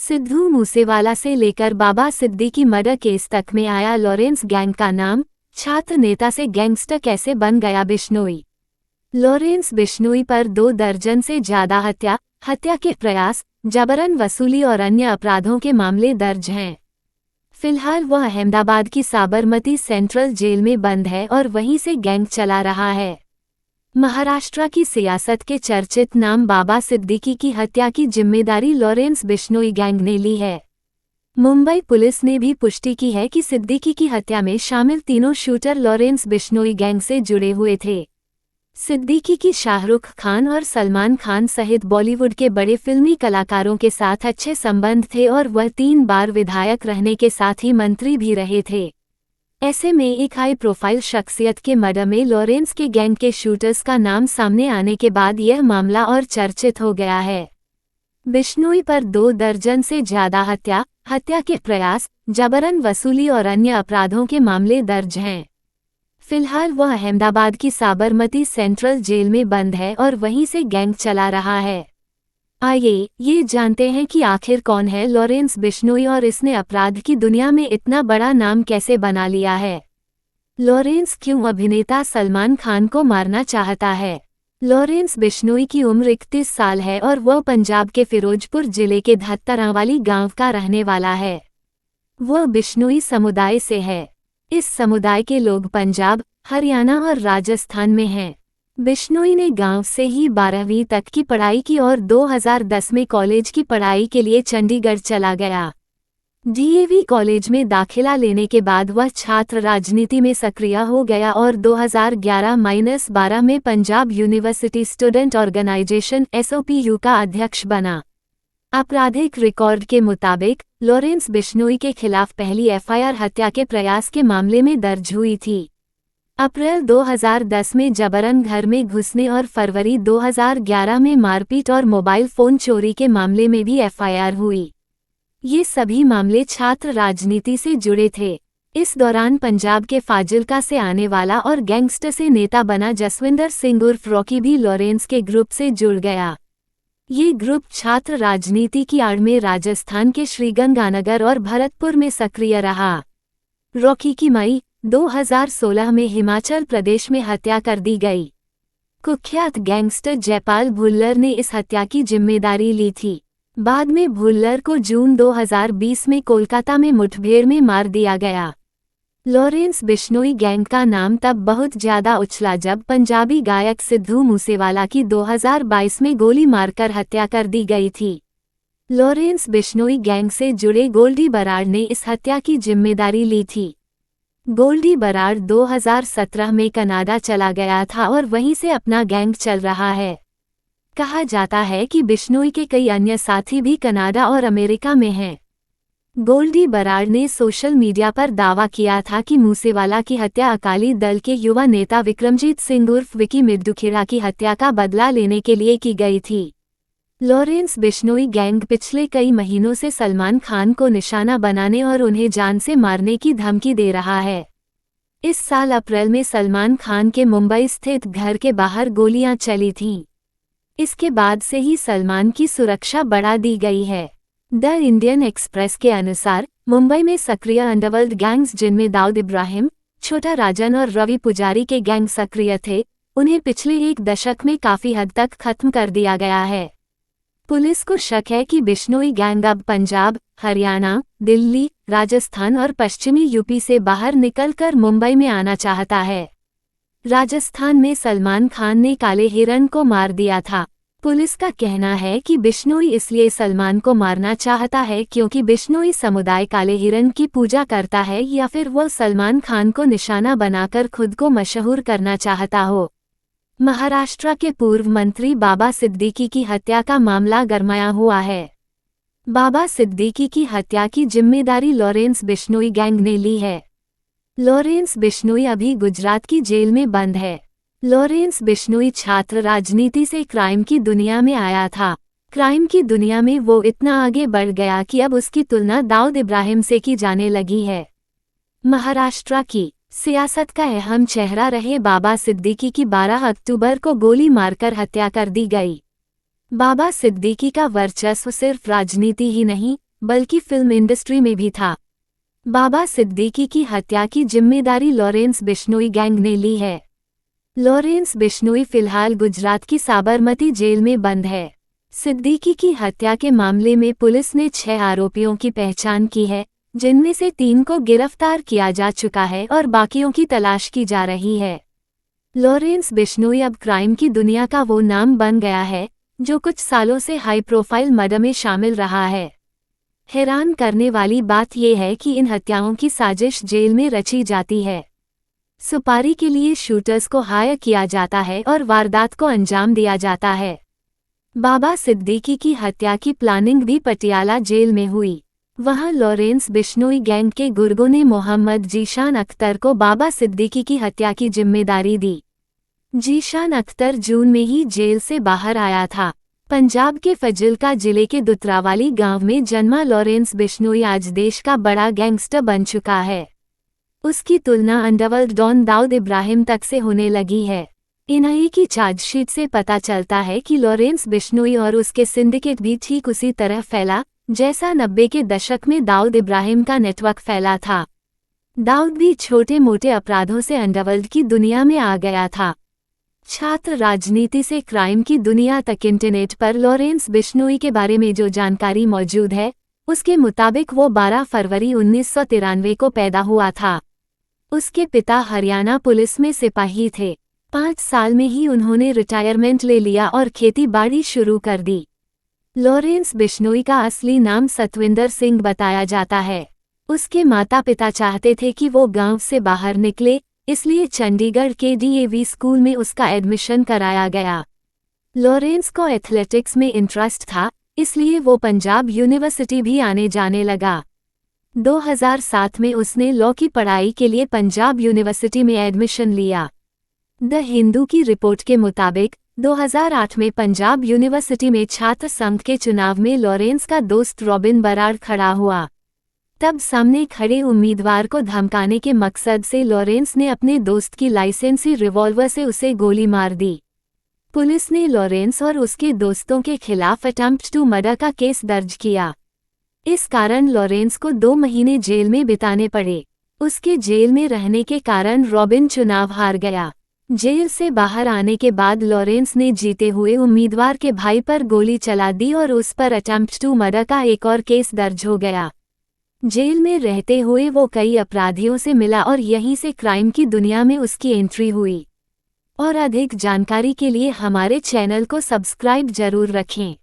सिद्धू मूसेवाला से लेकर बाबा Siddiqui murder case तक में आया लॉरेंस गैंग का नाम। छात्र नेता से गैंगस्टर कैसे बन गया बिश्नोई। लॉरेंस बिश्नोई पर 2 दर्जन से ज्यादा हत्या के प्रयास, जबरन वसूली और अन्य अपराधों के मामले दर्ज हैं। फिलहाल वह अहमदाबाद की साबरमती सेंट्रल जेल में बंद है और वहीं से गैंग चला रहा है। महाराष्ट्र की सियासत के चर्चित नाम बाबा सिद्दीकी की हत्या की जिम्मेदारी लॉरेंस बिश्नोई गैंग ने ली है। मुंबई पुलिस ने भी पुष्टि की है कि सिद्दीकी की हत्या में शामिल तीनों शूटर लॉरेंस बिश्नोई गैंग से जुड़े हुए थे। सिद्दीकी की शाहरुख खान और सलमान खान सहित बॉलीवुड के बड़े फिल्मी कलाकारों के साथ अच्छे संबंध थे और वह 3 बार विधायक रहने के साथ ही मंत्री भी रहे थे। ऐसे में एक हाई प्रोफाइल शख्सियत के मर्डर में लॉरेंस के गैंग के शूटर्स का नाम सामने आने के बाद यह मामला और चर्चित हो गया है। बिश्नोई पर 2 दर्जन से ज्यादा हत्या के प्रयास, जबरन वसूली और अन्य अपराधों के मामले दर्ज हैं। फिलहाल वह अहमदाबाद की साबरमती सेंट्रल जेल में बंद है और वहीं से गैंग चला रहा है। आइए ये जानते हैं कि आखिर कौन है लॉरेंस बिश्नोई और इसने अपराध की दुनिया में इतना बड़ा नाम कैसे बना लिया है। लॉरेंस क्यों अभिनेता सलमान खान को मारना चाहता है। लॉरेंस बिश्नोई की उम्र 31 साल है और वह पंजाब के फिरोजपुर जिले के धत्तरावाली गांव का रहने वाला है। वह बिश्नोई समुदाय से है। इस समुदाय के लोग पंजाब, हरियाणा और राजस्थान में हैं। बिश्नोई ने गांव से ही 12वीं तक की पढ़ाई की और 2010 में कॉलेज की पढ़ाई के लिए चंडीगढ़ चला गया। डीएवी कॉलेज में दाखिला लेने के बाद वह छात्र राजनीति में सक्रिय हो गया और 2011-12 में Punjab University student organisation (SOPU) का अध्यक्ष बना। आपराधिक रिकॉर्ड के मुताबिक लॉरेंस बिश्नोई के खिलाफ पहली एफआईआर हत्या के प्रयास के मामले में दर्ज हुई थी। अप्रैल 2010 में जबरन घर में घुसने और फरवरी 2011 में मारपीट और मोबाइल फोन चोरी के मामले में भी एफआईआर हुई। ये सभी मामले छात्र राजनीति से जुड़े थे। इस दौरान पंजाब के फाजिल्का से आने वाला और गैंगस्टर से नेता बना जसविंदर सिंह उर्फ रॉकी भी लॉरेंस के ग्रुप से जुड़ गया। ये ग्रुप छात्र राजनीति की आड़ में राजस्थान के श्रीगंगानगर और भरतपुर में सक्रिय रहा। रॉकी की मई 2016 में हिमाचल प्रदेश में हत्या कर दी गई। कुख्यात गैंगस्टर जयपाल भुल्लर ने इस हत्या की जिम्मेदारी ली थी। बाद में भुल्लर को जून 2020 में कोलकाता में मुठभेड़ में मार दिया गया। लॉरेंस बिश्नोई गैंग का नाम तब बहुत ज्यादा उछला जब पंजाबी गायक सिद्धू मूसेवाला की 2022 में गोली मारकर हत्या कर दी गई थी। लॉरेंस बिश्नोई गैंग से जुड़े गोल्डी बराड़ ने इस हत्या की जिम्मेदारी ली थी। गोल्डी बराड़ 2017 में कनाडा चला गया था और वहीं से अपना गैंग चल रहा है। कहा जाता है कि बिश्नोई के कई अन्य साथी भी कनाडा और अमेरिका में हैं। गोल्डी बराड़ ने सोशल मीडिया पर दावा किया था कि मूसेवाला की हत्या अकाली दल के युवा नेता विक्रमजीत सिंह उर्फ विकी मिड्डूखेड़ा की हत्या का बदला लेने के लिए की गई थी। लॉरेंस बिश्नोई गैंग पिछले कई महीनों से सलमान खान को निशाना बनाने और उन्हें जान से मारने की धमकी दे रहा है। इस साल अप्रैल में सलमान खान के मुंबई स्थित घर के बाहर गोलियां चली थीं। इसके बाद से ही सलमान की सुरक्षा बढ़ा दी गई है। द इंडियन एक्सप्रेस के अनुसार मुंबई में सक्रिय अंडरवर्ल्ड गैंग्स जिनमें दाऊद इब्राहिम, छोटा राजन और रवि पुजारी के गैंग सक्रिय थे, उन्हें पिछले 1 दशक में काफी हद तक खत्म कर दिया गया है। पुलिस को शक है कि बिश्नोई गैंग अब पंजाब, हरियाणा, दिल्ली, राजस्थान और पश्चिमी यूपी से बाहर निकलकर मुंबई में आना चाहता है। राजस्थान में सलमान खान ने काले हिरन को मार दिया था। पुलिस का कहना है कि बिश्नोई इसलिए सलमान को मारना चाहता है क्योंकि बिश्नोई समुदाय काले हिरन की पूजा करता है या फिर वह सलमान खान को निशाना बनाकर खुद को मशहूर करना चाहता हो। महाराष्ट्र के पूर्व मंत्री बाबा सिद्दीकी की हत्या का मामला गरमाया हुआ है। बाबा सिद्दीकी की हत्या की जिम्मेदारी लॉरेंस बिश्नोई गैंग ने ली है। लॉरेंस बिश्नोई अभी गुजरात की जेल में बंद है। लॉरेंस बिश्नोई छात्र राजनीति से क्राइम की दुनिया में आया था। क्राइम की दुनिया में वो इतना आगे बढ़ गया कि अब उसकी तुलना दाऊद इब्राहिम से की जाने लगी है। महाराष्ट्र की सियासत का अहम चेहरा रहे बाबा सिद्दीकी की 12 अक्टूबर को गोली मारकर हत्या कर दी गई। बाबा सिद्दीकी का वर्चस्व सिर्फ राजनीति ही नहीं बल्कि फिल्म इंडस्ट्री में भी था। बाबा सिद्दीकी की हत्या की जिम्मेदारी लॉरेंस बिश्नोई गैंग ने ली है। लॉरेंस बिश्नोई फिलहाल गुजरात की साबरमती जेल में बंद है। सिद्दीकी की हत्या के मामले में पुलिस ने 6 आरोपियों की पहचान की है, जिनमें से 3 को गिरफ्तार किया जा चुका है और बाकियों की तलाश की जा रही है। लॉरेंस बिश्नोई अब क्राइम की दुनिया का वो नाम बन गया है जो कुछ सालों से हाई प्रोफाइल मर्डर में शामिल रहा है। हैरान करने वाली बात यह है कि इन हत्याओं की साजिश जेल में रची जाती है। सुपारी के लिए शूटर्स को हायर किया जाता है और वारदात को अंजाम दिया जाता है। बाबा सिद्दीकी की हत्या की प्लानिंग भी पटियाला जेल में हुई। वहां लॉरेंस बिश्नोई गैंग के गुर्गों ने मोहम्मद जीशान अख्तर को बाबा सिद्दीकी की हत्या की जिम्मेदारी दी। जीशान अख्तर जून में ही जेल से बाहर आया था। पंजाब के फजिल्का जिले के दुतरावाली गांव में जन्मा लॉरेंस बिश्नोई आज देश का बड़ा गैंगस्टर बन चुका है। उसकी तुलना अंडरवर्ल्ड डॉन दाऊद इब्राहिम तक से होने लगी है। एनआईए की चार्जशीट से पता चलता है कि लॉरेंस बिश्नोई और उसके सिंडिकेट भी ठीक उसी तरह फैला जैसा 90 के दशक में दाऊद इब्राहिम का नेटवर्क फैला था। दाऊद भी छोटे मोटे अपराधों से अंडरवर्ल्ड की दुनिया में आ गया था। छात्र राजनीति से क्राइम की दुनिया तक इंटरनेट पर लॉरेंस बिश्नोई के बारे में जो जानकारी मौजूद है, उसके मुताबिक वो 12 फरवरी 1993 को पैदा हुआ था। उसके पिता हरियाणा पुलिस में सिपाही थे। 5 साल में ही उन्होंने रिटायरमेंट ले लिया और खेती बाड़ी शुरू कर दी। लॉरेंस बिश्नोई का असली नाम सतविंदर सिंह बताया जाता है। उसके माता पिता चाहते थे कि वो गांव से बाहर निकले, इसलिए चंडीगढ़ के डीएवी स्कूल में उसका एडमिशन कराया गया। लॉरेंस को एथलेटिक्स में इंटरेस्ट था, इसलिए वो पंजाब यूनिवर्सिटी भी आने जाने लगा। 2007 में उसने लॉ की पढ़ाई के लिए पंजाब यूनिवर्सिटी में एडमिशन लिया। द हिंदू की रिपोर्ट के मुताबिक 2008 में पंजाब यूनिवर्सिटी में छात्र संघ के चुनाव में लॉरेंस का दोस्त रॉबिन बराड़ खड़ा हुआ। तब सामने खड़े उम्मीदवार को धमकाने के मकसद से लॉरेंस ने अपने दोस्त की लाइसेंसी रिवॉल्वर से उसे गोली मार दी। पुलिस ने लॉरेंस और उसके दोस्तों के खिलाफ अटेम्प्ट टू मर्डर का केस दर्ज किया। इस कारण लॉरेंस को 2 महीने जेल में बिताने पड़े। उसके जेल में रहने के कारण रॉबिन चुनाव हार गया। जेल से बाहर आने के बाद लॉरेंस ने जीते हुए उम्मीदवार के भाई पर गोली चला दी और उस पर अटेम्प्ट टू मर्डर का एक और केस दर्ज हो गया। जेल में रहते हुए वो कई अपराधियों से मिला और यहीं से क्राइम की दुनिया में उसकी एंट्री हुई। और अधिक जानकारी के लिए हमारे चैनल को सब्सक्राइब जरूर रखें।